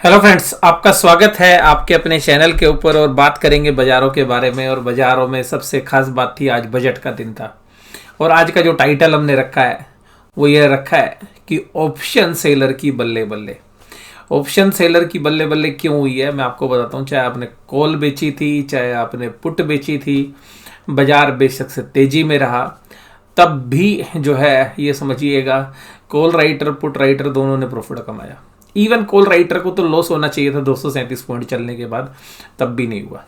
Hello friends, आपका स्वागत है आपके अपने चैनल के ऊपर। और बात करेंगे बाज़ारों के बारे में। और बाज़ारों में सबसे खास बात थी, आज बजट का दिन था। और आज का जो टाइटल हमने रखा है वो ये रखा है कि ऑप्शन सेलर की बल्ले बल्ले। ऑप्शन सेलर की बल्ले बल्ले क्यों हुई है मैं आपको बताता हूँ। चाहे आपने कॉल बेची थी, चाहे आपने पुट बेची थी, बाजार बेशक से तेजी में रहा, तब भी जो है ये समझिएगा कॉल राइटर पुट राइटर दोनों ने प्रॉफिट कमाया। इवन कॉल राइटर को तो लॉस होना चाहिए था 237 पॉइंट चलने के बाद, तब भी नहीं हुआ।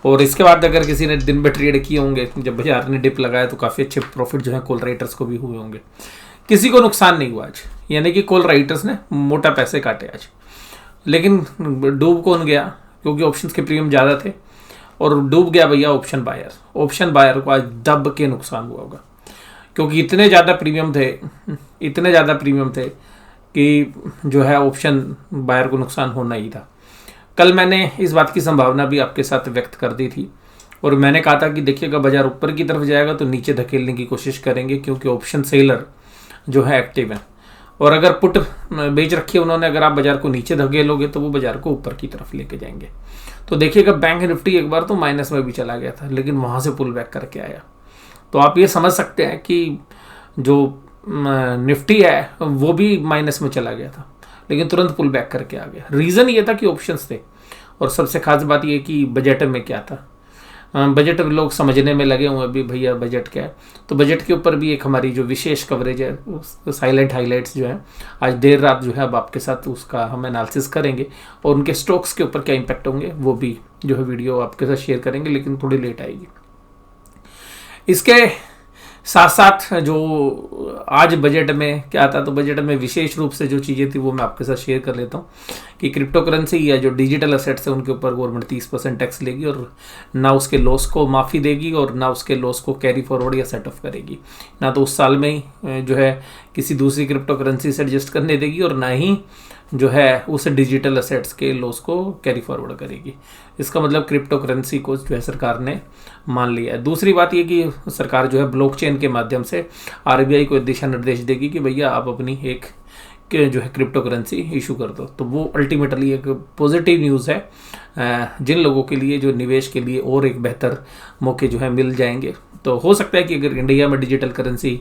और इसके बाद अगर किसी ने दिन में ट्रेड किए होंगे, जब बाजार ने डिप लगाया, तो काफ़ी अच्छे प्रॉफिट जो है कॉल राइटर्स को भी हुए होंगे। किसी को नुकसान नहीं हुआ आज, यानी कि कॉल राइटर्स ने मोटा पैसे काटे आज। लेकिन डूब कौन गया? क्योंकि ऑप्शंस के प्रीमियम ज़्यादा थे और डूब गया भैया ऑप्शन बायर। ऑप्शन बायर को आज दब के नुकसान हुआ होगा, क्योंकि इतने ज़्यादा प्रीमियम थे कि जो है ऑप्शन बायर को नुकसान होना ही था। कल मैंने इस बात की संभावना भी आपके साथ व्यक्त कर दी थी और मैंने कहा था कि देखिएगा बाजार ऊपर की तरफ जाएगा तो नीचे धकेलने की कोशिश करेंगे, क्योंकि ऑप्शन सेलर जो है एक्टिव है। और अगर पुट बेच रखी है उन्होंने, अगर आप बाजार को नीचे धकेलोगे तो वो बाजार को ऊपर की तरफ लेके जाएंगे। तो देखिएगा बैंक निफ्टी एक बार तो माइनस में भी चला गया था, लेकिन वहाँ से पुल बैक करके आया। तो आप ये समझ सकते हैं कि जो निफ्टी है वो भी माइनस में चला गया था, लेकिन तुरंत पुल बैक करके आ गया। रीज़न ये था कि ऑप्शंस थे। और सबसे खास बात ये कि बजट में क्या था, बजट लोग समझने में लगे हुए अभी भैया बजट क्या है। तो बजट के ऊपर भी एक हमारी जो विशेष कवरेज है, साइलेंट हाइलाइट्स जो है, आज देर रात जो है अब आपके साथ उसका हम एनालिसिस करेंगे और उनके स्टॉक्स के ऊपर क्या इम्पैक्ट होंगे वो भी जो है वीडियो आपके साथ शेयर करेंगे, लेकिन थोड़ी लेट आएगी। इसके साथ साथ जो आज बजट में क्या था, तो बजट में विशेष रूप से जो चीज़ें थी वो मैं आपके साथ शेयर कर लेता हूँ कि क्रिप्टो करेंसी या जो डिजिटल असेट्स है उनके ऊपर गवर्नमेंट 30% टैक्स लेगी और ना उसके लॉस को माफ़ी देगी और ना उसके लॉस को कैरी फॉरवर्ड या सेट ऑफ करेगी। ना तो उस साल में ही जो है किसी दूसरी क्रिप्टो करेंसी से एडजस्ट करने देगी और ना ही जो है उस डिजिटल असेट्स के लॉस को कैरी फॉरवर्ड करेगी। इसका मतलब क्रिप्टो करेंसी को जो है सरकार ने मान लिया है। दूसरी बात ये कि सरकार जो है ब्लॉकचेन के माध्यम से आरबीआई को दिशा निर्देश देगी कि भैया आप अपनी एक जो है क्रिप्टो करेंसी इशू कर दो। तो वो अल्टीमेटली एक पॉजिटिव न्यूज़ है जिन लोगों के लिए जो निवेश के लिए और एक बेहतर मौके जो है मिल जाएंगे। तो हो सकता है कि अगर इंडिया में डिजिटल करेंसी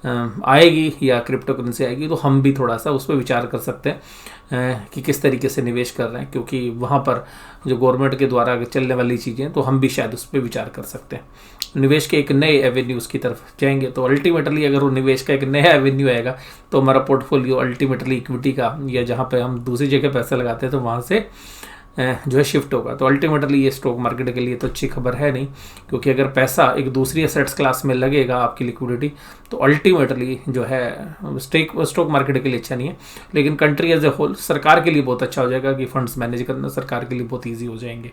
आएगी या क्रिप्टो करेंसी आएगी तो हम भी थोड़ा सा उस पर विचार कर सकते हैं कि किस तरीके से निवेश कर रहे हैं, क्योंकि वहाँ पर जो गवर्नमेंट के द्वारा चलने वाली चीज़ें तो हम भी शायद उस पर विचार कर सकते हैं। निवेश के एक नए एवेन्यूज़ की तरफ जाएंगे तो अल्टीमेटली अगर वो निवेश का एक नया एवेन्यू आएगा तो हमारा पोर्टफोलियो अल्टीमेटली इक्विटी का या जहाँ पर हम दूसरी जगह पैसे लगाते हैं तो वहाँ से जो है शिफ्ट होगा। तो अल्टीमेटली ये स्टॉक मार्केट के लिए तो अच्छी खबर है नहीं, क्योंकि अगर पैसा एक दूसरी एसेट्स क्लास में लगेगा आपकी लिक्विडिटी तो अल्टीमेटली जो है स्टॉक मार्केट के लिए अच्छा नहीं है, लेकिन कंट्री एज ए होल सरकार के लिए बहुत अच्छा हो जाएगा कि फंड्स मैनेज करना सरकार के लिए बहुत ईजी हो जाएंगे।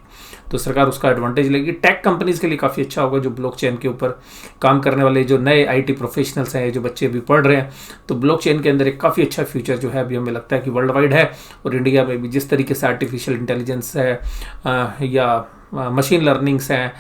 तो सरकार उसका एडवांटेज लेगी। टेक कंपनीज के लिए काफ़ी अच्छा होगा, जो ब्लॉकचेन के ऊपर काम करने वाले जो नए IT प्रोफेशनल्स हैं, जो बच्चे अभी पढ़ रहे हैं, तो ब्लॉकचेन के अंदर एक काफ़ी अच्छा फ्यूचर जो है अभी हमें लगता है कि वर्ल्ड वाइड है। और इंडिया में भी जिस तरीके से आर्टिफिशियल इंटेलिजेंस है या मशीन लर्निंग्स हैं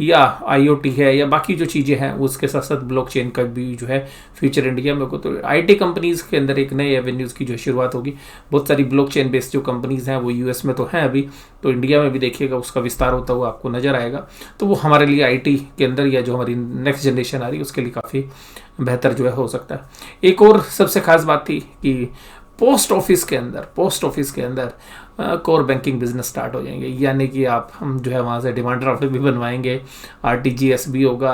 या IoT है या बाकी जो चीज़ें हैं उसके साथ साथ ब्लॉकचेन का भी जो है फ्यूचर इंडिया में को। तो IT कंपनीज़ के अंदर एक नए एवेन्यूज़ की जो शुरुआत होगी। बहुत सारी ब्लॉकचेन बेस्ड जो कंपनीज़ हैं वो US में तो हैं अभी, तो इंडिया में भी देखिएगा उसका विस्तार होता हुआ आपको नज़र आएगा। तो वो हमारे लिए IT के अंदर या जो हमारी नेक्स्ट जनरेशन आ रही है उसके लिए काफ़ी बेहतर जो है हो सकता है। एक और सबसे खास बात थी कि पोस्ट ऑफिस के अंदर कोर बैंकिंग बिजनेस स्टार्ट हो जाएंगे, यानी कि आप हम जो है वहाँ से डिमांड ड्राफ्ट भी बनवाएंगे, RTGS भी होगा,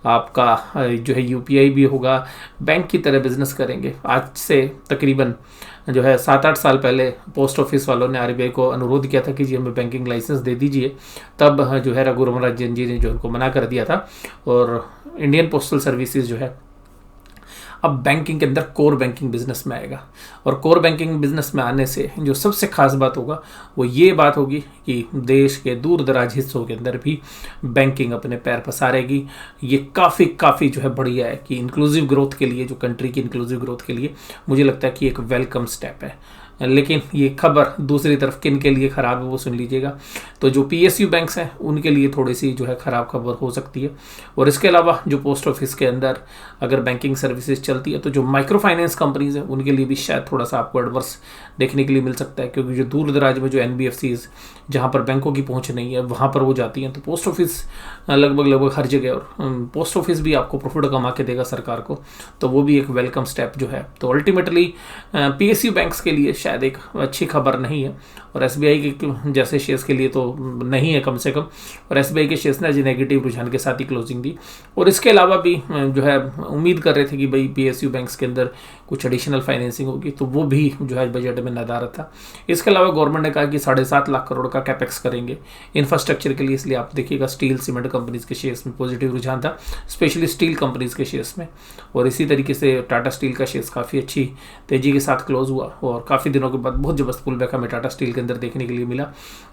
आपका जो है UPI भी होगा, बैंक की तरह बिजनेस करेंगे। आज से तकरीबन जो है 7-8 साल पहले पोस्ट ऑफिस वालों ने RBI को अनुरोध किया था कि जी हमें बैंकिंग लाइसेंस दे दीजिए, तब जो है रघुराम राजन जी ने जो उनको मना कर दिया था। और इंडियन पोस्टल सर्विसेज जो है अब बैंकिंग के अंदर कोर बैंकिंग बिजनेस में आएगा। और कोर बैंकिंग बिजनेस में आने से जो सबसे खास बात होगा वो ये बात होगी कि देश के दूर दराज हिस्सों के अंदर भी बैंकिंग अपने पैर पसारेगी। ये काफ़ी जो है बढ़िया है कि इंक्लूसिव ग्रोथ के लिए, जो कंट्री की इंक्लूसिव ग्रोथ के लिए मुझे लगता है कि एक वेलकम स्टेप है। लेकिन ये खबर दूसरी तरफ किन के लिए ख़राब है वो सुन लीजिएगा। तो जो PSU बैंक्स हैं उनके लिए थोड़ी सी जो है ख़राब खबर हो सकती है। और इसके अलावा जो पोस्ट ऑफिस के अंदर अगर बैंकिंग सर्विसेज चलती है तो जो माइक्रो फाइनेंस कंपनीज हैं उनके लिए भी शायद थोड़ा सा आपको एडवर्स देखने के लिए मिल सकता है, क्योंकि जो दूर दराज में जो NBFCs जहाँ पर बैंकों की पहुँच नहीं है वहाँ पर वो जाती हैं। तो पोस्ट ऑफिस लगभग हर जगह, और पोस्ट ऑफिस भी आपको प्रॉफिट कमा के देगा सरकार को, तो वो भी एक वेलकम स्टेप जो है। तो अल्टीमेटली PSU बैंक्स के लिए शायद एक अच्छी खबर नहीं है, और SBI के जैसे शेयर्स के लिए तो नहीं है कम से कम। और SBI के शेयर्स ने आज नेगेटिव रुझान के साथ ही क्लोजिंग दी। और इसके अलावा भी जो है उम्मीद कर रहे थे कि भाई PSU बैंक्स के अंदर कुछ एडिशनल फाइनेंसिंग होगी, तो वो भी जो है बजट में नदारद था। इसके अलावा गवर्नमेंट ने कहा कि 7.5 लाख करोड़ का कैपेक्स करेंगे इंफ्रास्ट्रक्चर के लिए, इसलिए आप देखिएगा स्टील सीमेंट कंपनीज के शेयर्स में पॉजिटिव रुझान था, स्पेशली स्टील कंपनीज के शेयर्स में। और इसी तरीके से टाटा स्टील का शेयर्स काफ़ी अच्छी तेजी के साथ क्लोज हुआ, और काफ़ी दिनों के बाद बहुत जबरदस्त पुल बैक हमें टाटा स्टील के अंदर देखने के लिए मिला।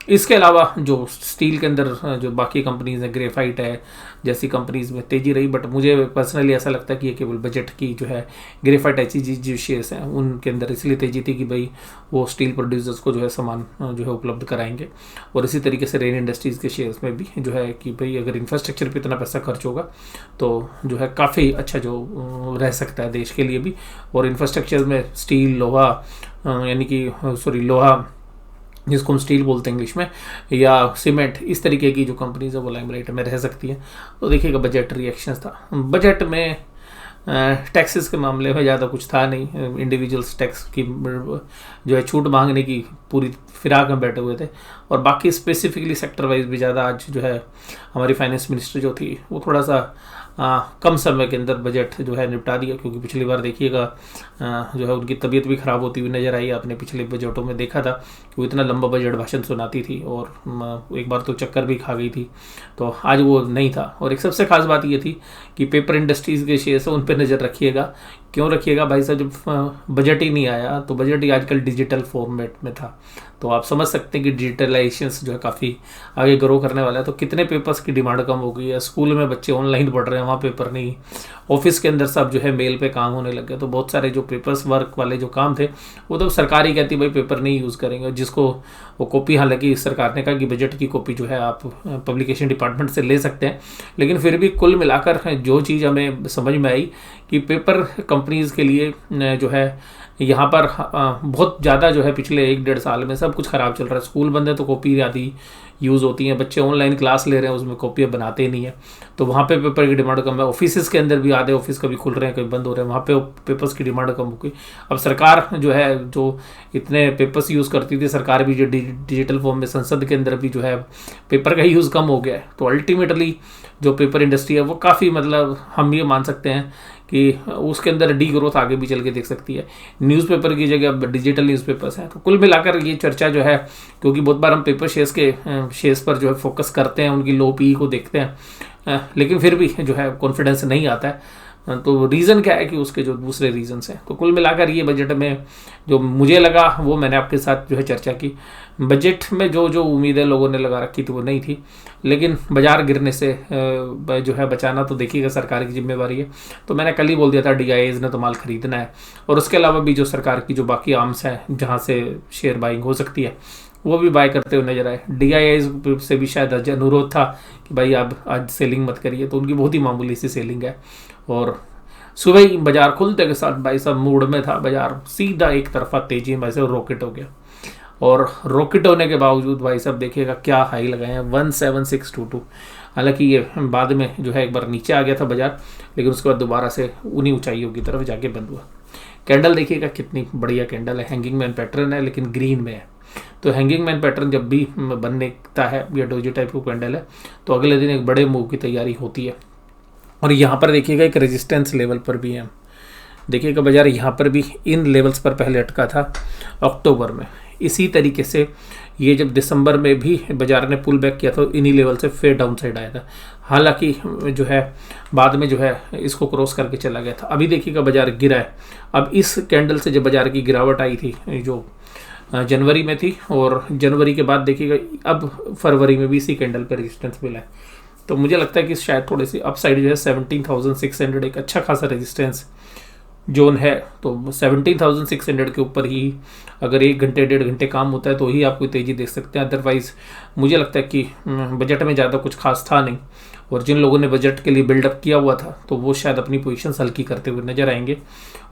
इसके अलावा जो स्टील के अंदर जो बाकी कंपनीज हैं, ग्रेफाइट है जैसी कंपनीज में तेजी रही, बट मुझे पर्सनली ऐसा लगता है कि ये केवल बजट की जो है ग्रेफाइट HEG जो शेयर्स हैं उनके अंदर इसलिए तेजी थी कि भाई वो स्टील प्रोड्यूसर्स को जो है सामान जो है उपलब्ध कराएंगे। और इसी तरीके से रेन इंडस्ट्रीज़ के शेयर्स में भी जो है कि भाई अगर इंफ्रास्ट्रक्चर पे इतना पैसा खर्च होगा तो जो है काफ़ी अच्छा जो रह सकता है देश के लिए भी। और इंफ्रास्ट्रक्चर में स्टील, लोहा, यानी कि लोहा जिसको हम स्टील बोलते हैं इंग्लिश में, या सीमेंट, इस तरीके की जो कंपनीज है वो लाइमलाइट में रह सकती हैं। तो देखिएगा बजट रिएक्शंस था। बजट में टैक्सेस के मामले में ज़्यादा कुछ था नहीं, इंडिविजुअल्स टैक्स की जो है छूट मांगने की पूरी फिराक में बैठे हुए थे। और बाकी स्पेसिफिकली सेक्टर वाइज भी ज़्यादा आज जो है हमारी फाइनेंस मिनिस्टर जो थी वो थोड़ा सा कम समय के अंदर बजट जो है निपटा दिया, क्योंकि पिछली बार देखिएगा जो है उनकी तबीयत भी ख़राब होती हुई नज़र आई। आपने पिछले बजटों में देखा था कि वो इतना लंबा बजट भाषण सुनाती थी और एक बार तो चक्कर भी खा गई थी, तो आज वो नहीं था। और एक सबसे खास बात ये थी कि पेपर इंडस्ट्रीज़ के शेयर्स हैं उन पर नज़र रखिएगा। क्यों रखिएगा भाई साहब, जब बजट ही नहीं आया तो बजट ही आजकल डिजिटल फॉर्मेट में था, तो आप समझ सकते हैं कि डिजिटलाइजेशन जो है काफ़ी आगे ग्रो करने वाला है। तो कितने पेपर्स की डिमांड कम हो गई है, स्कूल में बच्चे ऑनलाइन पढ़ रहे हैं, वहाँ पेपर नहीं, ऑफिस के अंदर सब जो है मेल पे काम होने लग गया। तो बहुत सारे जो पेपर्स वर्क वाले जो काम थे वो तो सरकार ही कहती भाई पेपर नहीं यूज़ करेंगे, जिसको वो कॉपी, हालांकि सरकार ने कहा कि बजट की कॉपी जो है आप पब्लिकेशन डिपार्टमेंट से ले सकते हैं, लेकिन फिर भी कुल मिलाकर जो चीज़ हमें समझ में आई कि पेपर कंपनीज़ के लिए जो है यहाँ पर बहुत ज़्यादा जो है पिछले 1-1.5 साल में सब कुछ ख़राब चल रहा है। स्कूल बंद है तो कॉपी आदि यूज़ होती हैं, बच्चे ऑनलाइन क्लास ले रहे हैं उसमें कॉपियाँ बनाते ही नहीं है, तो वहाँ पे पेपर की डिमांड कम है। ऑफिस के अंदर भी आधे ऑफिस कभी खुल रहे हैं कभी बंद हो रहे हैं, वहाँ पे पेपर्स की डिमांड कम हो गई। अब सरकार जो है जो इतने पेपर्स यूज़ करती थी, सरकार भी जो डिजिटल फॉर्म में संसद के अंदर भी जो है पेपर का यूज़ कम हो गया है। तो अल्टीमेटली जो पेपर इंडस्ट्री है वो काफ़ी, मतलब हम ये मान सकते हैं कि उसके अंदर डी ग्रोथ आगे भी चल के देख सकती है। न्यूज़पेपर की जगह अब डिजिटल न्यूज़पेपर्स हैं। तो कुल मिलाकर ये चर्चा जो है, क्योंकि बहुत बार हम पेपर शेयर्स पर जो है फोकस करते हैं, उनकी लो पी को देखते हैं, लेकिन फिर भी जो है कॉन्फिडेंस नहीं आता है। तो रीज़न क्या है कि उसके जो दूसरे रीजंस हैं। तो कुल मिलाकर ये बजट में जो मुझे लगा वो मैंने आपके साथ जो है चर्चा की। बजट में जो उम्मीदें लोगों ने लगा रखी थी वो नहीं थी, लेकिन बाजार गिरने से जो है बचाना तो देखिएगा सरकार की जिम्मेवारी है। तो मैंने कल ही बोल दिया था DIIs ने तो माल खरीदना है, और उसके अलावा भी जो सरकार की जो बाकी आर्म्स हैं जहाँ से शेयर बाइंग हो सकती है वो भी बाय करते हुए नजर आए। DIIs से भी शायद अनुरोध था कि भाई आप आज सेलिंग मत करिए, तो उनकी बहुत ही मामूली सी सेलिंग है। और सुबह ही बाजार खुलते के साथ भाई साहब मूड में था बाजार, सीधा एक तरफा तेजी में भाई साहब रॉकेट हो गया। और रॉकेट होने के बावजूद भाई साहब देखिएगा क्या हाई लगाए हैं 17622। हालांकि ये बाद में जो है एक बार नीचे आ गया था बाजार, लेकिन उसके बाद दोबारा से उन्हीं ऊंचाइयों की तरफ जाके बंद हुआ। कैंडल देखिएगा कितनी बढ़िया कैंडल है, हैंगिंग मैन पैटर्न है लेकिन ग्रीन में है। तो हैंगिंग मैन पैटर्न जब भी बनता है या डोजी टाइप का कैंडल है तो अगले दिन एक बड़े मूव की तैयारी होती है। और यहाँ पर देखिएगा एक रेजिस्टेंस लेवल पर भी है, देखिएगा बाजार यहाँ पर भी इन लेवल्स पर पहले अटका था अक्टूबर में। इसी तरीके से ये जब दिसंबर में भी बाजार ने पुल बैक किया था इन्हीं लेवल से फिर डाउन साइड आया था। हालांकि जो है बाद में जो है इसको क्रॉस करके चला गया था। अभी देखिएगा बाजार गिरा है। अब इस कैंडल से जब बाजार की गिरावट आई थी जो जनवरी में थी, और जनवरी के बाद देखिएगा अब फरवरी में भी इसी कैंडल पर रेजिस्टेंस मिला है। तो मुझे लगता है कि शायद थोड़ी सी अपसाइड जो है 17,600 एक अच्छा खासा रेजिस्टेंस जोन है तो 17,600 के ऊपर ही अगर 1 घंटे 1.5 घंटे काम होता है तो ही आप कोई तेज़ी देख सकते हैं। अदरवाइज़ मुझे लगता है कि बजट में ज़्यादा कुछ खास था नहीं, और जिन लोगों ने बजट के लिए बिल्डअप किया हुआ था तो वो शायद अपनी पोजीशन हल्की करते हुए नजर आएंगे।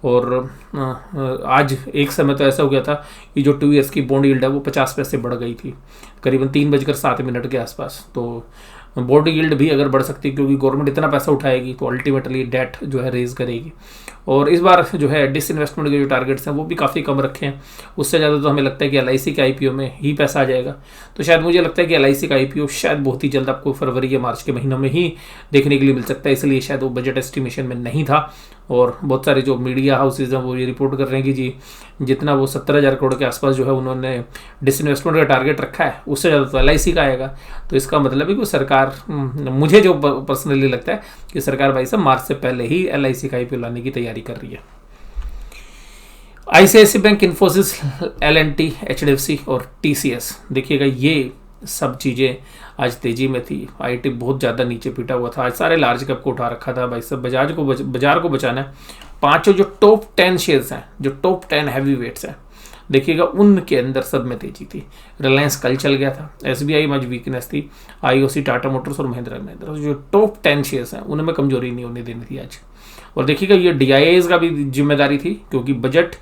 और आज एक समय तो ऐसा हो गया था कि जो 2 ईयर्स की बॉन्ड यील्ड है वो 50 पैसे बढ़ गई थी, करीबन 3:07 के आसपास। तो बॉन्ड यील्ड भी अगर बढ़ सकती है क्योंकि गवर्नमेंट इतना पैसा उठाएगी तो अल्टीमेटली डेट जो है रेज करेगी। और इस बार जो है डिसइन्वेस्टमेंट के जो टारगेट्स हैं वो भी काफ़ी कम रखे हैं, उससे ज़्यादा तो हमें लगता है कि LIC के IPO में ही पैसा आ जाएगा। तो शायद मुझे लगता है कि LIC का IPO शायद बहुत ही जल्द आपको फरवरी या मार्च के महीनों में ही देखने के लिए मिल सकता है, इसलिए शायद वो बजट एस्टिमेशन में नहीं था। और बहुत सारे जो मीडिया हाउसेज हैं वो ये रिपोर्ट कर रहे हैं कि जी जितना वो 17,000 करोड़ के आसपास जो है उन्होंने डिसइन्वेस्टमेंट का टारगेट रखा है उससे ज़्यादा तो LIC का आएगा। तो इसका मतलब है कि सरकार, मुझे जो पर्सनली लगता है कि सरकार भाई साहब मार्च से पहले ही LIC का IPO लाने की तैयारी कर रही है। ICICI bank, Infosys, L&T, HDFC और TCS देखिएगा ये सब चीज़ें आज तेजी में थी। IT बहुत ज़्यादा नीचे पीटा हुआ था, आज सारे लार्ज कैप को उठा रखा था भाई साहब। बाजार को बचाना है। पांचों जो टॉप 10 शेयर्स हैं, जो टॉप 10 हैवी वेट्स हैं, देखिएगा उनके अंदर सब में तेजी थी। रिलायंस कल चल गया था, SBI में आज वीकनेस थी, IOC, टाटा मोटर्स और महिंद्रा जो टॉप 10 शेयर्स हैं उनमें कमजोरी नहीं होने देनी थी आज। और देखिएगा ये DIAs का भी जिम्मेदारी थी क्योंकि बजट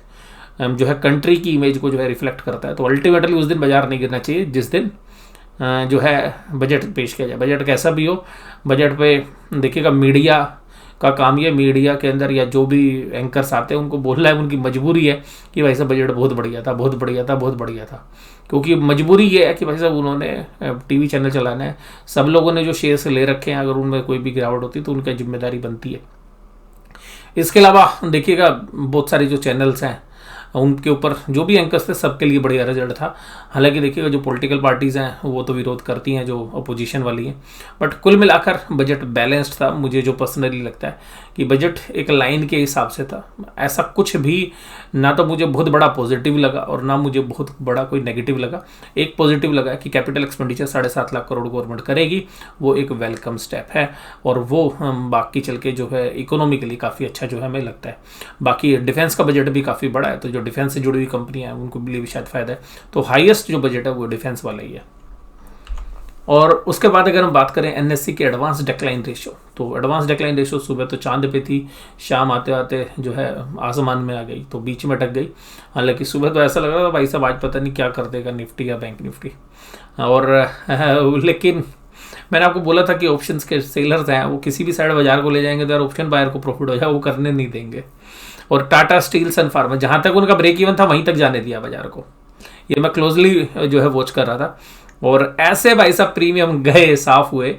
जो है कंट्री की इमेज को जो है रिफ्लेक्ट करता है। तो अल्टीमेटली उस दिन बाजार नहीं गिरना चाहिए जिस दिन जो है बजट पेश किया जाए। बजट कैसा भी हो, बजट पे देखिएगा मीडिया का काम ये, मीडिया के अंदर या जो भी एंकर्स आते हैं उनको बोलना है, उनकी मजबूरी है कि भाई साहब बजट बहुत बढ़िया था, बहुत बढ़िया था, बहुत बढ़िया था। क्योंकि मजबूरी ये है कि भाई साहब उन्होंने TV चैनल चलाना है, सब लोगों ने जो शेयर्स ले रखे हैं अगर उनमें कोई भी गिरावट होती तो उनकी जिम्मेदारी बनती है। इसके अलावा देखिएगा बहुत सारे जो चैनल्स हैं उनके ऊपर जो भी एंकर्स थे सबके लिए बढ़िया रिजल्ट था। हालांकि देखिएगा जो पॉलिटिकल पार्टीज़ हैं वो तो विरोध करती हैं जो अपोजिशन वाली हैं, बट कुल मिलाकर बजट बैलेंस्ड था। मुझे जो पर्सनली लगता है कि बजट एक लाइन के हिसाब से था, ऐसा कुछ भी ना तो मुझे बहुत बड़ा पॉजिटिव लगा और ना मुझे बहुत बड़ा कोई नेगेटिव लगा। एक पॉजिटिव लगा कि capital expenditure 7.5 lakh crore government करेगी, वो एक वेलकम स्टेप है और वो बाकी चल के जो है इकोनॉमिकली काफ़ी अच्छा जो है हमें लगता है। बाकी डिफेंस का बजट भी काफ़ी बड़ा है, तो जो डिफेंस से जुड़ी हुई कंपनियां हैं उनको भी शायद फायदा है। तो हाईएस्ट जो बजट है वो डिफेंस वाला ही है। और उसके बाद अगर हम बात करें NSE के एडवांस डिक्लाइन रेशियो, तो एडवांस डिक्लाइन रेशियो सुबह तो चांद पे थी, शाम आते आते जो है आसमान में आ गई, तो बीच में अटक गई। हालांकि सुबह तो ऐसा लग रहा था भाई साहब आज पता नहीं क्या कर देगा निफ्टी या बैंक निफ्टी। और लेकिन मैंने आपको बोला था कि ऑप्शंस के सेलर्स हैं वो किसी भी साइड बाजार को ले जाएंगे तो यार ऑप्शन बायर को प्रॉफिट हो जाए, वो करने नहीं देंगे। और टाटा स्टील, सन फार्मा, जहां तक उनका ब्रेक इवन था वहीं तक जाने दिया बाजार को। ये मैं क्लोजली जो है वॉच कर रहा था। और ऐसे भाई साहब प्रीमियम गए, साफ हुए,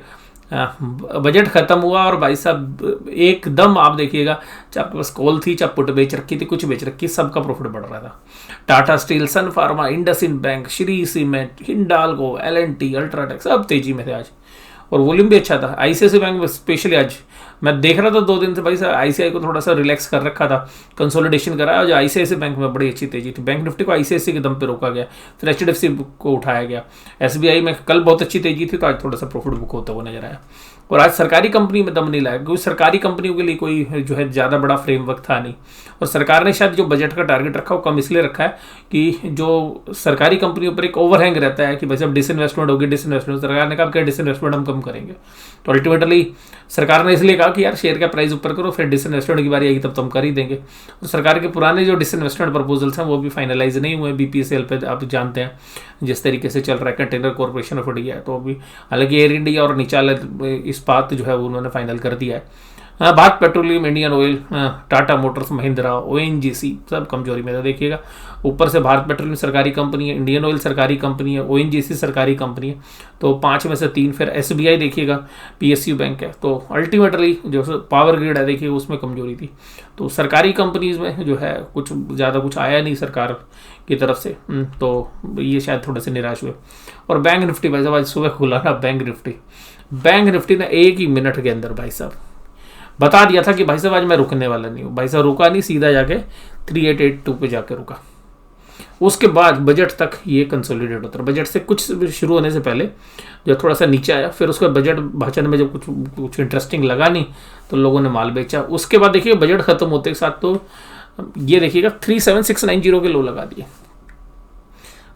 बजट खत्म हुआ और भाई साहब एकदम आप देखिएगा, चाहे आपके पास कॉल थी, चाहे पुट बेच रखी थी, कुछ बेच रखी, सबका प्रॉफिट बढ़ रहा था। Tata Steel, Sun Pharma, IndusInd Bank, Shree Cement, Hindalco, L&T, UltraTech सब तेजी में थे आज और वॉल्यूम भी अच्छा था। ICICI बैंक में स्पेशली आज मैं देख रहा था 2 दिन से भाई साहब ICICI को थोड़ा सा रिलैक्स कर रखा था, कंसोलिडेशन कराया, जो ICICI बैंक में बड़ी अच्छी तेजी थी। बैंक निफ्टी को ICICI के दम पे रोका गया, फिर HDFC को उठाया गया। SBI में कल बहुत अच्छी तेजी थी तो आज थोड़ा सा प्रॉफिट बुक होता हुआ नजर आया। और आज सरकारी कंपनी में दम नहीं लाया क्योंकि सरकारी कंपनियों के लिए कोई जो है ज़्यादा बड़ा फ्रेमवर्क था नहीं, और सरकार ने शायद जो बजट का टारगेट रखा वो कम इसलिए रखा है कि जो सरकारी कंपनियों पर एक ओवरहैंग रहता है कि भाई साहब डिसइन्वेस्टमेंट होगी, डिसइन्वेस्टमेंट, सरकार ने कहा कि डिसइन्वेस्टमेंट हम कम करेंगे। तो अल्टीमेटली सरकार ने इसलिए कहा कि यार शेयर का प्राइस ऊपर करो, फिर डिसइन्वेस्टमेंट की बारी आएगी तब तो हम कर ही देंगे। और सरकार के पुराने जो डिसइन्वेस्टमेंट प्रपोजल्स हैं वो भी फाइनलाइज नहीं हुए। BPCL पे आप जानते हैं जिस तरीके से चल रहा है, कंटेनर कॉर्पोरेशन ऑफ इंडिया, तो अभी हालांकि एयर इंडिया और निचाल इस्पात जो है उन्होंने फाइनल कर दिया है। Bharat petroleum, Indian oil, Tata Motors, Mahindra, ONGC सब कमजोरी में था। देखिएगा ऊपर से भारत पेट्रोलियम सरकारी कंपनी है, इंडियन ऑयल सरकारी कंपनी है, ONGC सरकारी कंपनी है, तो 5 में से 3। फिर SBI देखिएगा PSU बैंक है। तो अल्टीमेटली जो पावर ग्रिड है देखिए उसमें कमजोरी थी। तो सरकारी कंपनीज में जो है कुछ ज़्यादा कुछ आया नहीं सरकार की तरफ से, तो ये शायद थोड़े से निराश हुए। और बैंक निफ्टी भाई साहब आज सुबह खुला ना, बैंक निफ्टी ने 1 ही मिनट के अंदर भाई साहब बता दिया था कि भाई साहब आज मैं रुकने वाला नहीं हूँ। भाई साहब रुका नहीं, सीधा जाके 3882 पे जाके रुका। उसके बाद बजट तक ये कंसोलिडेट होता है। बजट से कुछ शुरू होने से पहले जब थोड़ा सा नीचे आया, फिर उसका बजट भाषण में जब कुछ इंटरेस्टिंग लगा नहीं तो लोगों ने माल बेचा। उसके बाद देखिए बजट खत्म होते के साथ तो ये देखिएगा 37690 के लो लगा दिए।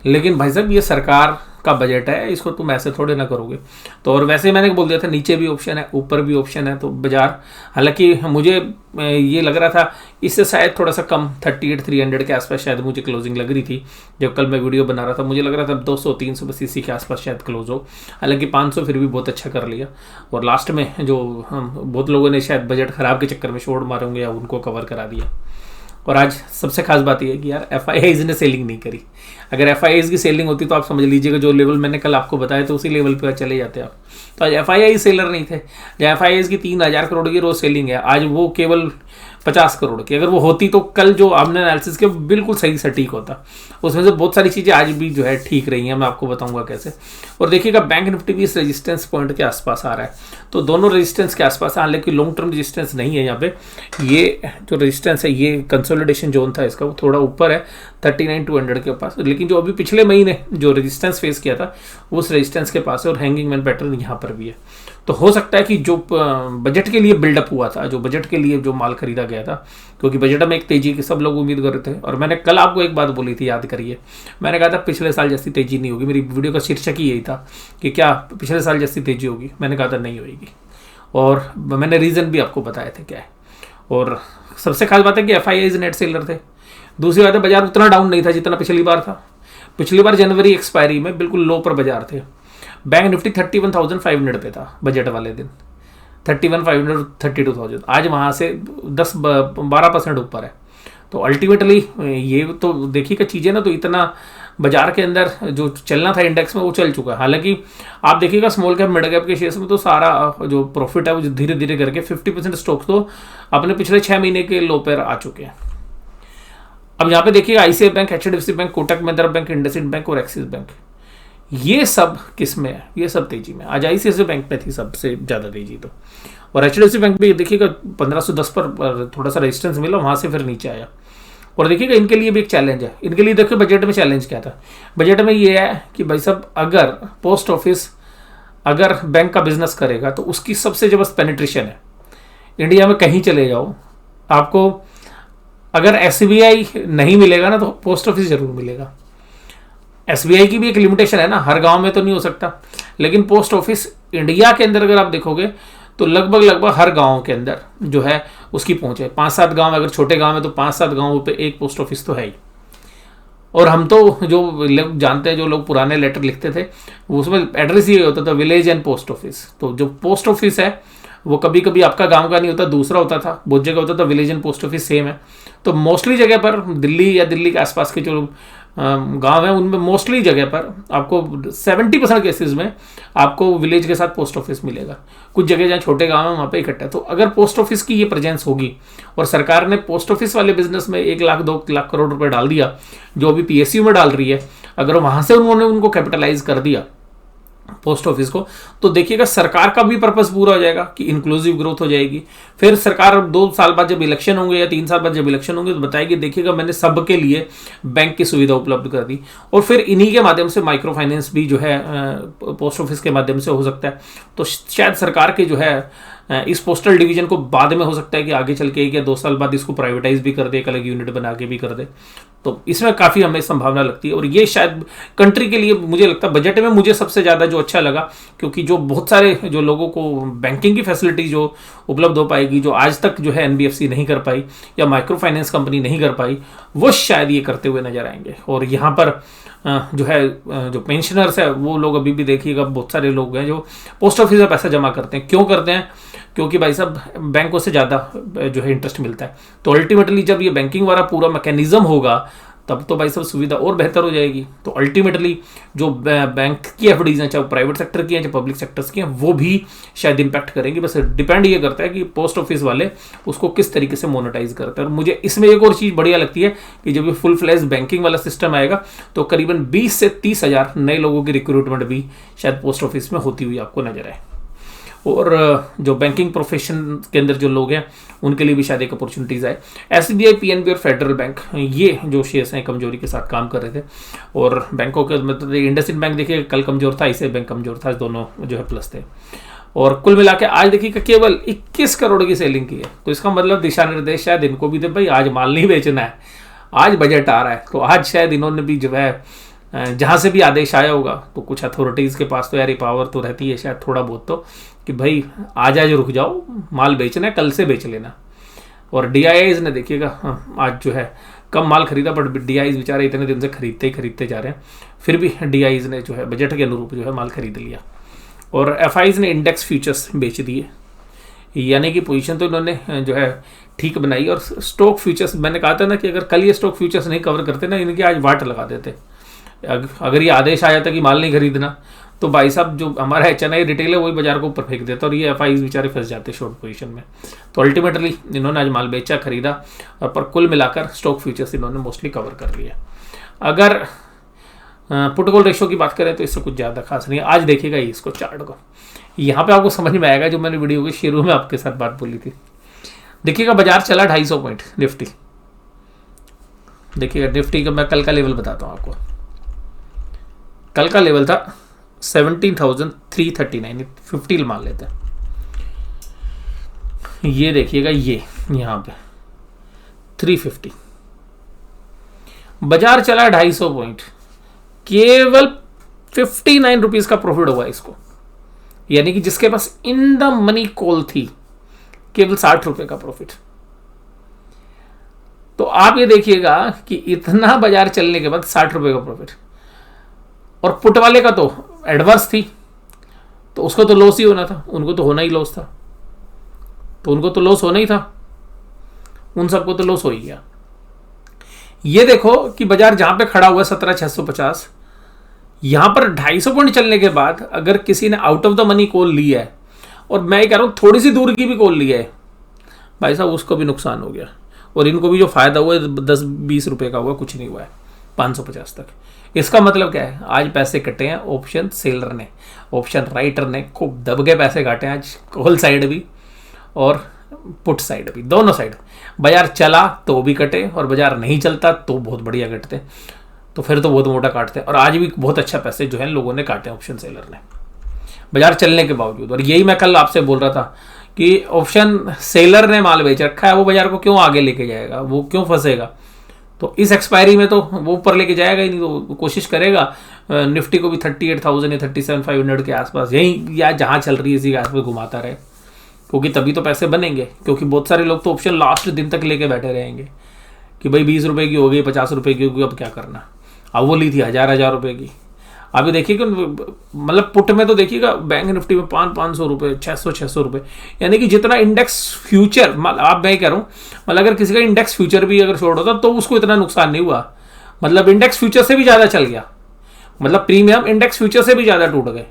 लेकिन भाई साहब ये सरकार का बजट है, इसको तुम ऐसे थोड़े ना करोगे। तो और वैसे मैंने बोल दिया था नीचे भी ऑप्शन है ऊपर भी ऑप्शन है, तो बाजार हालांकि मुझे ये लग रहा था इससे शायद थोड़ा सा कम 38,300 के आसपास शायद मुझे क्लोजिंग लग रही थी। जब कल मैं वीडियो बना रहा था मुझे लग रहा था 200-300 बस इसी के आसपास शायद क्लोज हो। हालांकि 500 फिर भी बहुत अच्छा कर लिया। और लास्ट में जो बहुत लोगों ने शायद बजट खराब के चक्कर में शॉर्ट मारे होंगे या उनको कवर करा दिया। और आज सबसे खास बात यह है कि यार FIIs ने सेलिंग नहीं करी। अगर FIIs की सेलिंग होती तो आप समझ लीजिएगा जो लेवल मैंने कल आपको बताया तो उसी लेवल पे चले जाते आप। तो आज FII सेलर नहीं थे। जो FIIs की 3000 करोड़ की रोज सेलिंग है, आज वो केवल 50 करोड़ की। अगर वो होती तो कल जो आपने एनालिसिस किया बिल्कुल सही सटीक होता। उसमें से बहुत सारी चीज़ें आज भी जो है ठीक रही हैं, मैं आपको बताऊंगा कैसे। और देखिएगा बैंक निफ्टी भी इस रेजिस्टेंस पॉइंट के आसपास आ रहा है, तो दोनों रेजिस्टेंस के आसपास है। हालांकि लॉन्ग टर्म रेजिस्टेंस नहीं है यहाँ पे। ये जो रेजिस्टेंस है ये कंसोलिडेशन जोन था इसका, वो थोड़ा ऊपर है 39,200 के पास। लेकिन जो अभी पिछले महीने जो रेजिस्टेंस फेस किया था उस रेजिस्टेंस के पास है, और हैंगिंग मैन पैटर्न यहाँ पर भी है। तो हो सकता है कि जो बजट के लिए बिल्डअप हुआ था, जो बजट के लिए जो माल खरीदा गया था, क्योंकि बजट में एक तेजी की सब लोग उम्मीद कर रहे थे। और मैंने कल आपको एक बात बोली थी, याद करिए, मैंने कहा था पिछले साल जैसी तेजी नहीं होगी। मेरी वीडियो का शीर्षक ही यही था कि क्या पिछले साल जैसी तेजी होगी। मैंने कहा था नहीं होगी, और मैंने रीज़न भी आपको बताए थे क्या है। और सबसे खास बात है कि FIIs नेट सेलर थे। दूसरी बात है बाजार उतना डाउन नहीं था जितना पिछली बार था। पिछली बार जनवरी एक्सपायरी में बिल्कुल लो पर बाजार थे। बैंक निफ्टी 31,500 पे था बजट वाले दिन, 31,500 32,000। आज वहाँ से 10-12% ऊपर है। तो अल्टीमेटली ये तो देखिएगा चीज़ें ना, तो इतना बाजार के अंदर जो चलना था इंडेक्स में वो चल चुका है। हालांकि आप देखिएगा स्मॉल कैप मिड कैप के शेयर्स में तो सारा जो प्रॉफिट है वो धीरे धीरे करके 50% स्टॉक्स तो अपने पिछले 6 महीने के लो पर आ चुके हैं। अब यहाँ पे देखिएगा ICICI bank, HDFC bank, Kotak Mahindra bank, IndusInd bank और एक्सिस बैंक, ये सब किस में है? ये सब तेजी में। आज ICICI बैंक में थी सबसे ज़्यादा तेजी तो। और HDFC बैंक भी देखिएगा 1510 पर थोड़ा सा रेजिस्टेंस मिला, वहाँ से फिर नीचे आया। और देखिएगा इनके लिए भी एक चैलेंज है। इनके लिए देखिए बजट में चैलेंज क्या था। बजट में ये है कि भाई साहब अगर पोस्ट ऑफिस अगर बैंक का बिजनेस करेगा तो उसकी सबसे जबरदस्त पेनिट्रेशन है। इंडिया में कहीं चले जाओ आपको अगर SBI नहीं मिलेगा ना तो पोस्ट ऑफिस जरूर मिलेगा। SBI की भी एक लिमिटेशन है ना, हर गांव में तो नहीं हो सकता। लेकिन पोस्ट ऑफिस इंडिया के अंदर अगर आप देखोगे तो लगभग हर गांव के अंदर जो है उसकी पहुंच है। 5-7 गांव, अगर छोटे गांव है तो 5-7 गांवों पे एक पोस्ट ऑफिस तो है ही। और हम तो जो लोग जानते हैं, जो लोग पुराने लेटर लिखते थे उसमें एड्रेस ये होता था विलेज एंड पोस्ट ऑफिस। तो जो पोस्ट ऑफिस है वो कभी कभी आपका गांव का नहीं होता, दूसरा होता था। बहुत जगह होता था village and post office same है। तो मोस्टली जगह पर दिल्ली या दिल्ली के आसपास के जो गांव है उनमें मोस्टली जगह पर आपको 70% केसेस में आपको विलेज के साथ पोस्ट ऑफिस मिलेगा। कुछ जगह जहाँ छोटे गांव है वहाँ पे इकट्ठा है। तो अगर पोस्ट ऑफिस की ये प्रेजेंस होगी और सरकार ने पोस्ट ऑफिस वाले बिजनेस में 1 लाख 2 लाख करोड़ रुपए डाल दिया, जो अभी PSU में डाल रही है, अगर वहाँ से उन्होंने उनको कैपिटलाइज कर दिया पोस्ट ऑफिस को, तो देखिएगा सरकार का भी पर्पस पूरा हो जाएगा कि इंक्लूसिव ग्रोथ हो जाएगी। फिर सरकार 2 साल बाद जब इलेक्शन होंगे या 3 साल बाद जब इलेक्शन होंगे तो बताएगी देखिएगा मैंने सबके लिए बैंक की सुविधा उपलब्ध कर दी। और फिर इन्हीं के माध्यम से माइक्रो फाइनेंस भी जो है पोस्ट ऑफिस के माध्यम से हो सकता है। तो शायद सरकार के जो है इस पोस्टल डिवीजन को बाद में हो सकता है कि आगे चल के 1 या 2 साल बाद इसको प्राइवेटाइज भी कर दे, एक अलग यूनिट बना के भी कर दे। तो इसमें काफ़ी हमें संभावना लगती है। और ये शायद कंट्री के लिए मुझे लगता है बजट में मुझे सबसे ज़्यादा जो अच्छा लगा, क्योंकि जो बहुत सारे जो लोगों को बैंकिंग की फैसिलिटी जो उपलब्ध हो पाएगी, जो आज तक जो है NBFC नहीं कर पाई या माइक्रो फाइनेंस कंपनी नहीं कर पाई, वो शायद ये करते हुए नजर आएंगे। और यहाँ पर जो है जो पेंशनर्स है वो लोग अभी भी देखिएगा बहुत सारे लोग हैं जो पोस्ट ऑफिस में पैसा जमा करते हैं। क्यों करते हैं? क्योंकि भाई साहब बैंकों से ज़्यादा जो है इंटरेस्ट मिलता है। तो अल्टीमेटली जब ये बैंकिंग वाला पूरा मैकेनिज्म होगा तब तो भाई साहब सुविधा और बेहतर हो जाएगी। तो अल्टीमेटली जो बैंक की FDs हैं, चाहे प्राइवेट सेक्टर की हैं चाहे पब्लिक सेक्टर्स की हैं, वो भी शायद इंपैक्ट करेंगी। बस डिपेंड ये करता है कि पोस्ट ऑफिस वाले उसको किस तरीके से मोनेटाइज करते हैं। और मुझे इसमें एक और चीज़ बढ़िया लगती है कि जब ये फुल फ्लैश बैंकिंग वाला सिस्टम आएगा तो करीबन 20 से 30 हज़ार नए लोगों की रिक्रूटमेंट भी शायद पोस्ट ऑफिस में होती हुई आपको नजर आए। और जो बैंकिंग प्रोफेशन के अंदर जो लोग हैं उनके लिए भी शायद एक अपॉर्चुनिटीज़ आए। SBI, PNB और फेडरल बैंक, ये जो शेयर्स हैं कमजोरी के साथ काम कर रहे थे। और बैंकों के मतलब इंडसइंड बैंक देखिए कल कमजोर था, इसे बैंक कमजोर था, दोनों जो है प्लस थे। और कुल मिला के आज देखिए केवल 21 करोड़ की सेलिंग की है। तो इसका मतलब दिशा निर्देश शायद इनको भी थे, भाई आज माल नहीं बेचना है, आज बजट आ रहा है। तो आज शायद इन्होंने भी जो है जहाँ से भी आदेश आया होगा तो कुछ अथॉरिटीज़ के पास तो यार ये पावर तो रहती है शायद थोड़ा बहुत, तो कि भाई आज रुक जाओ, माल बेचना है कल से बेच लेना। और DIIs ने देखिएगा आज जो है कम माल खरीदा, बट DIIs बेचारे इतने दिन से खरीदते जा रहे हैं, फिर भी DIIs ने जो है बजट के अनुरूप जो है माल खरीद लिया। और FIs ने इंडेक्स फ्यूचर्स बेच दिए, यानी कि पोजीशन तो इन्होंने जो है ठीक बनाई। और स्टॉक फ्यूचर्स मैंने कहा था ना कि अगर कल ये स्टॉक फ्यूचर्स नहीं कवर करते ना, इनकी आज वाट लगा देते। अगर ये आदेश आया था कि माल नहीं खरीदना, तो भाई साहब जो हमारा HNI रिटेल है वही बाजार को ऊपर फेंक देता और ये FIs बेचारे फंस जाते शॉर्ट पोजीशन में। तो अल्टीमेटली इन्होंने आज माल बेचा, खरीदा, और पर कुल मिलाकर स्टॉक फ्यूचर्स इन्होंने मोस्टली कवर कर लिया। अगर पुट कॉल रेशो की बात करें तो इससे कुछ ज़्यादा खास नहीं है। आज देखिएगा इसको चार्ट को, यहाँ पे आपको समझ में आएगा जो मैंने वीडियो के शुरू में आपके साथ बात बोली थी। देखिएगा बाजार चला 250 पॉइंट निफ्टी। देखिएगा निफ्टी का मैं कल का लेवल बताता हूँ आपको। कल का लेवल था 17,339, 50 मान लेते हैं। ये देखिएगा ये यहाँ पे 350, बाजार चला 250 पॉइंट, केवल 59 रुपीज का प्रॉफिट हुआ इसको, यानी कि जिसके पास इन द मनी कॉल थी केवल 60 रुपए का प्रॉफिट। तो आप ये देखिएगा कि इतना बाजार चलने के बाद 60 रुपए का प्रॉफिट, और पुट वाले का तो एडवर्स थी, तो उसको तो लॉस ही होना था, उनको तो होना ही लॉस था, तो उनको तो लॉस होना ही था, उन सबको तो लॉस हो ही गया। ये देखो कि बाजार जहां पे खड़ा हुआ 17,650, यहां पर 250 पॉइंट चलने के बाद अगर किसी ने out of the money call लिया है, और मैं कह रहा हूं थोड़ी सी दूर की भी कॉल लिया है, भाई साहब उसको भी नुकसान हो गया। और इनको भी जो फायदा हुआ है 10-20 रुपए का हुआ, कुछ नहीं हुआ है 550 तक। इसका मतलब क्या है, आज पैसे कटे हैं ऑप्शन सेलर ने, ऑप्शन राइटर ने खूब दब के पैसे काटे हैं आज, कॉल साइड भी और पुट साइड भी, दोनों साइड। बाजार चला तो भी कटे, और बाजार नहीं चलता तो बहुत बढ़िया कटते, तो फिर तो बहुत मोटा काटते। और आज भी बहुत अच्छा पैसे जो है लोगों ने काटे ऑप्शन सेलर ने बाजार चलने के बावजूद। और यही मैं कल आपसे बोल रहा था कि ऑप्शन सेलर ने माल बेच रखा है, वो बाजार को क्यों आगे लेके जाएगा, वो क्यों फंसेगा। तो इस एक्सपायरी में तो वो ऊपर लेके जाएगा ही नहीं, तो कोशिश करेगा निफ्टी को भी 38,000 या 37,500 के आसपास, यही या जहाँ चल रही है इसी के आसपास घुमाता रहे, क्योंकि तभी तो पैसे बनेंगे। क्योंकि बहुत सारे लोग तो ऑप्शन लास्ट दिन तक लेके बैठे रहेंगे कि भाई 20 रुपए की हो गई, 50 रुपए की होगी, अब क्या करना। अब वो ली थी 1000 रुपए की, अभी देखिएगा मतलब पुट में तो देखिएगा बैंक निफ्टी में 500 रुपए, 600 रुपए, यानी कि जितना इंडेक्स फ्यूचर, आप मैं कह रहा हूँ मतलब अगर किसी का इंडेक्स फ्यूचर भी अगर शॉर्ट होता तो उसको इतना नुकसान नहीं हुआ, मतलब इंडेक्स फ्यूचर से भी ज्यादा चल गया, मतलब प्रीमियम इंडेक्स फ्यूचर से भी ज्यादा टूट गए,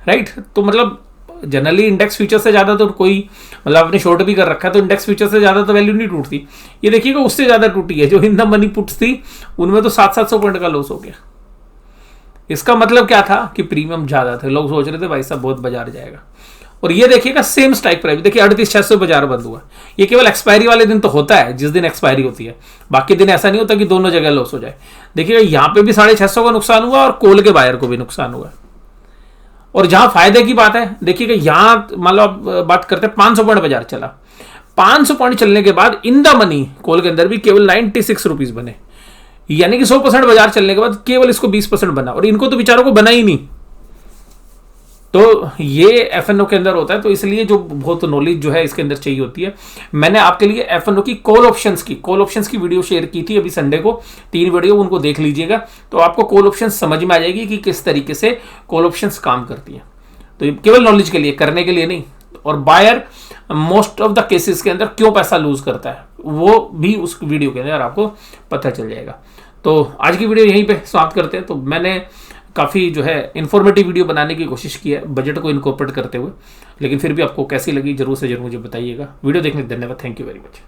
राइट। तो मतलब जनरली इंडेक्स फ्यूचर से ज्यादा तो कोई, मतलब आपने शॉर्ट भी कर रखा है तो इंडेक्स फ्यूचर से ज्यादा तो वैल्यू नहीं टूटती। ये देखिएगा उससे ज्यादा टूटी है, जो इन द मनी पुट्स थी उनमें तो 700 पॉइंट का लॉस हो गया। इसका मतलब क्या था कि प्रीमियम ज्यादा थे, लोग सोच रहे थे भाई साहब बहुत बाजार जाएगा। और ये देखिएगा सेम स्ट्राइक प्राइस, देखिए 38,600 बाजार बंद हुआ। ये केवल एक्सपायरी वाले दिन तो होता है, जिस दिन एक्सपायरी होती है, बाकी दिन ऐसा नहीं होता कि दोनों जगह लॉस हो जाए। देखिएगा यहाँ पे भी 650 का नुकसान हुआ और कोल के बायर को भी नुकसान हुआ। और जहां फायदे की बात है, देखिएगा यहां मतलब बात करते हैं 500 पॉइंट बाजार चला, 500 पॉइंट चलने के बाद इन द मनी कॉल के अंदर भी केवल 96 रुपीज बने, यानी कि 100% बाजार चलने के बाद केवल इसको 20% बना, और इनको तो बेचारों को बना ही नहीं। तो ये एफएनओ के अंदर होता है, तो इसलिए जो बहुत नॉलेज जो है इसके अंदर चाहिए होती है। मैंने आपके लिए एफएनओ की कॉल ऑप्शंस की वीडियो शेयर की थी अभी संडे को, 3 वीडियो, उनको देख लीजिएगा तो आपको कॉल ऑप्शंस समझ में आ जाएगी कि किस तरीके से कॉल ऑप्शंस काम करती है। तो ये केवल नॉलेज के लिए, करने के लिए नहीं। और बायर मोस्ट ऑफ द केसेस के अंदर क्यों पैसा लूज करता है वो भी उस वीडियो के अंदर आपको पता चल जाएगा। तो आज की वीडियो यहीं पे समाप्त करते हैं। तो मैंने काफ़ी जो है इन्फॉर्मेटिव वीडियो बनाने की कोशिश की है बजट को इनकॉर्पोरेट करते हुए, लेकिन फिर भी आपको कैसी लगी जरूर से जरूर मुझे बताइएगा। वीडियो देखने के लिए धन्यवाद, थैंक यू वेरी मच।